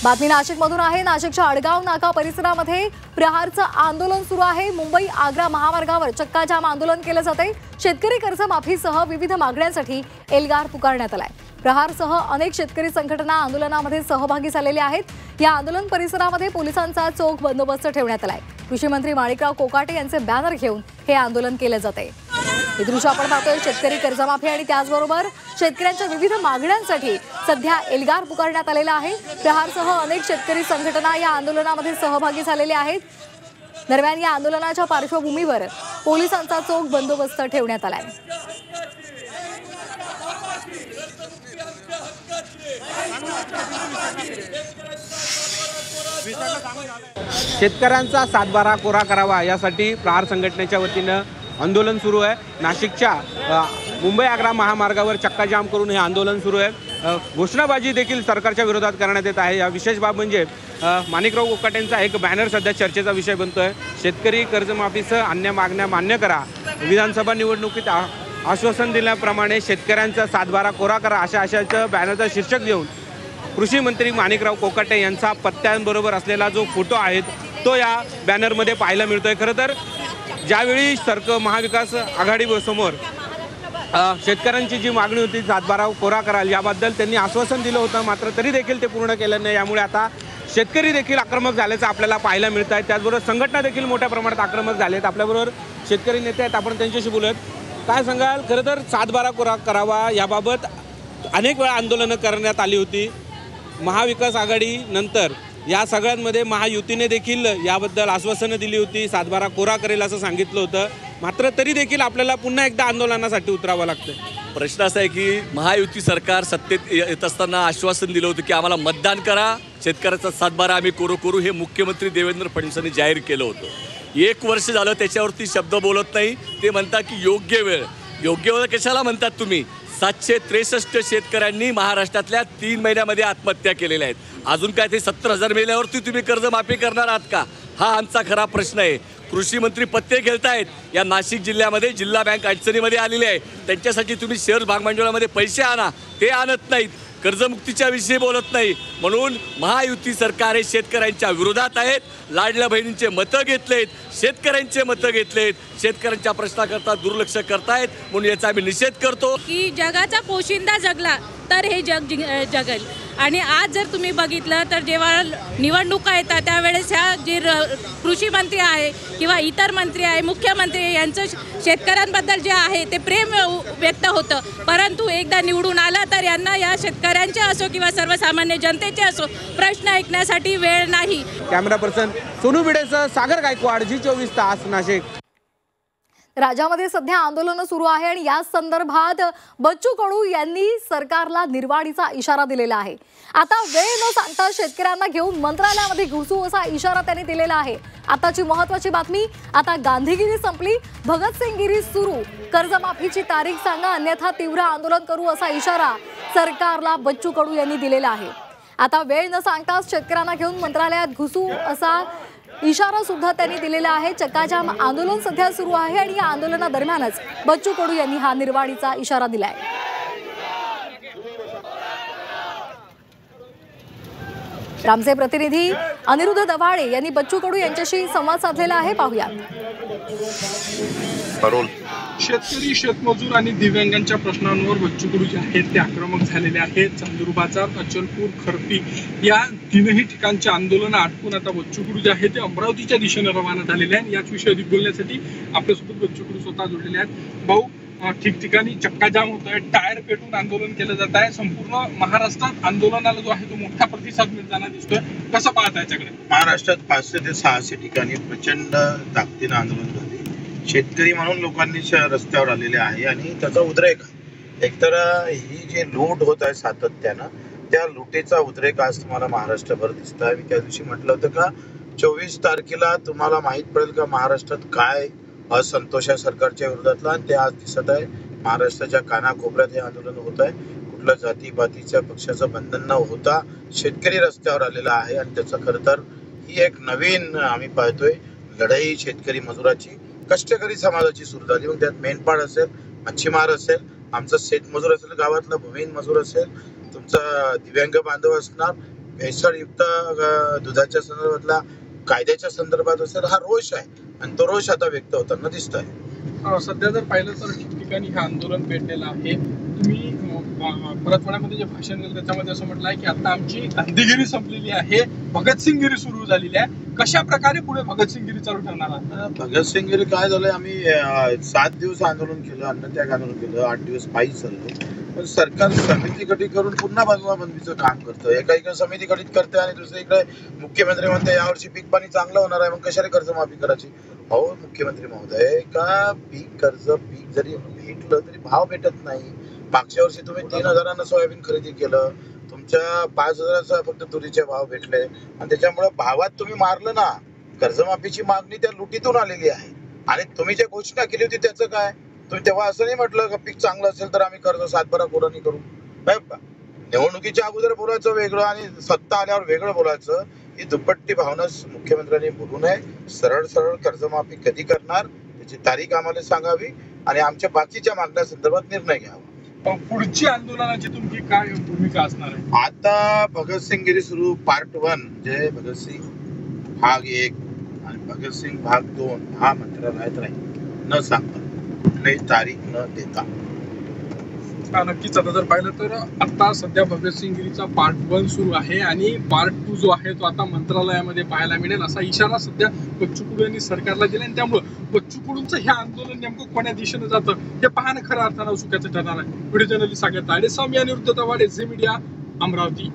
बातमी नाशिकमधून आहे। नाशिकच्या अडगाव नाका परिसरामध्ये प्रहारचं आंदोलन सुरू आहे। मुंबई आग्रा महामार्गावर चक्काजाम आंदोलन केले जाते। शेतकरी कर्जमाफीसह विविध मागण्यांसाठी एल्गार पुकारण्यात आलाय। प्रहारसह अनेक शेतकरी संघटना आंदोलनामध्ये सहभागी झालेले आहेत। या आंदोलन परिसरामध्ये पोलिसांचा चोख बंदोबस्त ठेवण्यात आलाय। कृषी मंत्री माणिकराव कोकाटे यांचे बॅनर घेऊन हे आंदोलन केले जाते। हे दृश्य आपण पाहतोय। शेतकरी कर्जमाफी आणि त्याचबरोबर शेतकऱ्यांच्या विविध मागण्यांसाठी सध्या एल्गार पुकारण्यात आलेला आहे। प्रहारसह अनेक शेतकरी संघटना या आंदोलनामध्ये सहभागी झालेल्या आहेत। दरम्यान या आंदोलनाच्या पार्श्वभूमीवर पोलिसांचा चोख बंदोबस्त ठेवण्यात आलाय। शेतकऱ्यांचा सातबारा कोरा करावा यासाठी प्रहार संघटनेच्या वतीनं आंदोलन सुरू आहे। नाशिकच्या मुंबई आग्रा महामार्गावर चक्काजाम करून हे आंदोलन सुरू आहे। घोषणाबाजी देखील सरकारच्या विरोधात करण्यात येत आहे। या विशेष बाब म्हणजे माणिकराव कोकाटेंचा एक बॅनर सध्या चर्चेचा विषय बनतोय। शेतकरी कर्जमाफीसह अन्य मागण्या मान्य करा। विधानसभा निवडणुकीत आश्वासन दिल्याप्रमाणे शेतकऱ्यांचा सातबारा कोरा करा अशा आशयाचं बॅनरचं शीर्षक देऊन कृषी मंत्री माणिकराव कोकाटे यांचा पत्त्यांबरोबर असलेला जो फोटो आहे तो या बॅनरमध्ये पाहायला मिळतोय। खरं तर ज्यावेळी महाविकास आघाडीसमोर शेतकऱ्यांची जी मागणी होती सातबारा कोरा कराल याबद्दल त्यांनी आश्वासन दिलं होतं, मात्र तरी देखील ते पूर्ण केलं नाही। यामुळे आता शेतकरी देखील आक्रमक झाल्याचं आपल्याला पाहायला मिळत आहे। त्याचबरोबर संघटना देखील मोठ्या प्रमाणात आक्रमक झालेत। आपल्याबरोबर शेतकरी नेते आहेत, आपण त्यांच्याशी बोलूयात। काय सांगाल, खरं तर सातबारा कोरा करावा याबाबत अनेक वेळा आंदोलनं करण्यात आली होती। महाविकास आघाडी नंतर या सगळ्यांमध्ये महायुतीने देखील याबद्दल आश्वासनं दिली होती, सातबारा कोरा करेल असं सांगितलं होतं, मात्र तरी देखील आपल्याला पुन्हा एकदा आंदोलनासाठी उतरावं लागतं। प्रश्न असा आहे की महायुती सरकार सत्तेत येत असताना आश्वासन दिलं होतं की आम्हाला मतदान करा, शेतकऱ्याचा सातबारा आम्ही करू हे मुख्यमंत्री देवेंद्र फडणवीसांनी जाहीर केलं होतं। 1 वर्ष झालं त्याच्यावरती शब्द बोलत नाही। ते म्हणतात की योग्य वेळ कशाला म्हणतात तुम्ही? 763 शेतकऱ्यांनी महाराष्ट्रातल्या 3 महिन्यामध्ये आत्महत्या केलेल्या आहेत। अजून काय ते 70,000 मेल्यावरती तुम्ही कर्जमाफी करणार आहात का? हा आमचा खरा प्रश्न आहे। कृषी मंत्री पत्ते खेळतायत। या नाशिक जिल्ह्यामध्ये जिल्हा बँक अडचणीमध्ये आलेली आहे, त्यांच्यासाठी तुम्ही शेअर भागभांडवलामध्ये पैसे आणा, ते आणत नाहीत। कर्जमुक्तीच्या विषयी बोलत नाही, म्हणून महायुती सरकार हे शेतकऱ्यांच्या विरोधात आहेत। लाडल्या बहिणींचे मतं घेतलेत, शेतकऱ्यांचे मतं घेतलेत, शेतकऱ्यांच्या प्रश्नाकरता दुर्लक्ष करतायत, म्हणून याचा आम्ही निषेध करतो। की जगाचा पोशिंदा जगला तर हे जग जगेल। आणि आज जर तुम्ही बघितलं तर जेव्हा निवडणुका येतात त्यावेळेस ह्या जे कृषी मंत्री आहे किंवा इतर मंत्री आहे, मुख्यमंत्री यांचं शेतकऱ्यांबद्दल जे आहे ते प्रेम व्यक्त होतं, परंतु एकदा निवडून आलं तर यांना या शेतकऱ्यांचे असो किंवा सर्वसामान्य जनतेचे असो प्रश्न ऐकण्यासाठी वेळ नाही। कॅमेरा पर्सन सोनू भिडेसह सागर गायकवाड, G24 तास, नाशिक। राज्यामध्ये सध्या आंदोलन सुरू आहे आणि या संदर्भात बच्चू कडू यांनी सरकारला निर्वाडीचा इशारा दिलेला आहे। आता वेळ न सांगता शेतकऱ्यांना घेऊन मंत्रालयामध्ये घुसू असा इशारा त्यांनी दिलेला आहे। आताची महत्त्वाची बातमी, आता गांधीगिरी संपली, भगतसिंगगिरी सुरू। कर्जमाफीची तारीख सांगा अन्यथा तीव्र आंदोलन करू असा इशारा सरकारला बच्चू कडू यांनी दिलेला आहे। आता वेळ न सांगता शेतकऱ्यांना घेऊन मंत्रालयात घुसू असा इशारा सुद्धा त्यांनी दिलेला आहे। चक्काजाम आंदोलन सध्या सुरू आहे आणि या आंदोलनादरम्यानच बच्चू कडू यांनी हा निर्वाडीचा इशारा दिलाय। आमचे प्रतिनिधी अनिरुद्ध दवाळे यांनी बच्चू कडू यांच्याशी संवाद साधलेला आहे, पाहूयात। शेतकरी, शेतमजूर आणि दिव्यांगांच्या प्रश्नांवर बच्चू कडू जे आहेत ते आक्रमक झालेले आहेत। चांदूर बाजार, अचलपूर, खरपी या 3ही ठिकाणचे आंदोलन आटपून आता बच्चू कडू जे आहेत ते अमरावतीच्या दिशेने रवाना झालेले आहेत। याच विषयी अधिक बोलण्यासाठी आपल्यासोबत बच्चू कडू स्वतः जोडलेले आहेत। भाऊ, ठिकठिकाणी चक्काजाम होत आहे, टायर पेटून आंदोलन केलं जात आहे। संपूर्ण महाराष्ट्रात आंदोलनाला जो आहे तो मोठा प्रतिसाद मिळताना दिसतोय, कसं पाहता याच्याकडे? महाराष्ट्रात 500 ते 600 ठिकाणी प्रचंड ताकदीनं आंदोलन झाले। शेतकरी म्हणून लोकांनी रस्त्यावर आलेले आहे आणि त्याचा उद्रेक एकतर ही जे लूट होत आहे सातत्यानं, त्या लुटीचा उद्रेक आज तुम्हाला महाराष्ट्रभर दिसत आहे। मी त्या दिवशी म्हटलं होतं का 24 तारखेला तुम्हाला माहित पडेल का महाराष्ट्रात काय असंतोष आहे सरकारच्या विरोधातला, आणि ते आज दिसत आहे। महाराष्ट्राच्या कानाकोपऱ्यात हे आंदोलन होत आहे। कुठलं जातीपातीच्या पक्षाचं बंधन न होता शेतकरी रस्त्यावर आलेला आहे आणि त्याचं खरं तर ही एक नवीन आम्ही पाहतोय लढाई शेतकरी मजुराची, कष्टकरी समाजाची सुरू झाली। मग त्यात मेंढपाळ असेल, मच्छीमार असेल, आमचा शेतमजूर असेल, गावातला भूमिहीन मजूर असेल, तुमचा दिव्यांग बांधव असणार, भेसळयुक्त दुधाच्या संदर्भातला कायद्याच्या संदर्भात असेल हा रोष आहे आणि तो रोष आता व्यक्त होताना दिसत आहे. सध्या जर पाहिलं तर ठिकठिकाणी हे आंदोलन पेटलेलं आहे. तुम्ही मराठवाड्यामध्ये जे भाषण केलं त्याच्यामध्ये असं म्हटलं आहे की आता आमची गांधीगिरी संपलेली आहे, भगतसिंगगिरी सुरू झालेली आहे. कशा प्रकारे पुढे भगतसिंगगिरी चालू ठरणार आहे? भगतसिंगगिरी काय झालंय, आम्ही 7 दिवस आंदोलन केलं, अन्नत्याग आंदोलन केलं, 8 दिवस पायी चाललो. पण सरकार समिती गठीत करून पुन्हा बंदीचं काम करतं. एका समिती गठीत करते आणि दुसरीकडे मुख्यमंत्री म्हणते यावर्षी पीक पाणी चांगलं होणार आहे, मग कशाने कर्जमाफी करायची? हो मुख्यमंत्री महोदय, का पीक जरी भेटलं तरी भाव भेटत नाही. मागच्या वर्षी तुम्ही 3,000 सोयाबीन खरेदी केलं, तुमच्या 5,000 फक्त तुरीचे भाव भेटले आणि त्याच्यामुळे भावात तुम्ही मारलं ना. कर्जमाफीची मागणी त्या लुटीतून आलेली आहे आणि तुम्ही जे घोषणा केली होती त्याचं काय? तुम्ही तेव्हा असं नाही म्हटलं का पीक चांगलं असेल तर आम्ही कर्ज 7-12 कोरांनी करू. निवडणुकीच्या अगोदर बोलायचं वेगळं आणि सत्ता आल्यावर वेगळं बोलायचं. ही दुप्पट्टी भावना मुख्यमंत्र्यांनी बोलू नये. सरळ सरळ कर्जमाफी कधी करणार त्याची तारीख आम्हाला सांगावी आणि आमच्या बाकीच्या मागण्या संदर्भात निर्णय घ्यावा. पुढची आंदोलनाची तुमची काय भूमिका असणार आहे? आता भगतसिंगगिरी सुरू पार्ट 1 म्हणजे भगतसिंग भाग 1 आणि भगतसिंग भाग 2 हा मंत्रालयात राहील, न सांगता कुठलीही तारीख न देता. नक्कीच. आता जर पाहिलं तर आता सध्या भगतसिंगगिरीचा पार्ट 1 सुरू आहे आणि पार्ट 2 जो आहे तो आता मंत्रालयामध्ये पाहायला मिळेल असा इशारा सध्या बच्चू कडू यांनी सरकारला दिला आणि त्यामुळे बच्चू कडूंचं हे आंदोलन नेमकं कोण्या दिशेनं जातं हे पाहणं खरं अर्थानं सुखाचं ठरणार आहे. व्हिडिओ जर्नलिस्ट सागर ताडेस्वामी आणि वृत्त वाडे, झी मीडिया, अमरावती.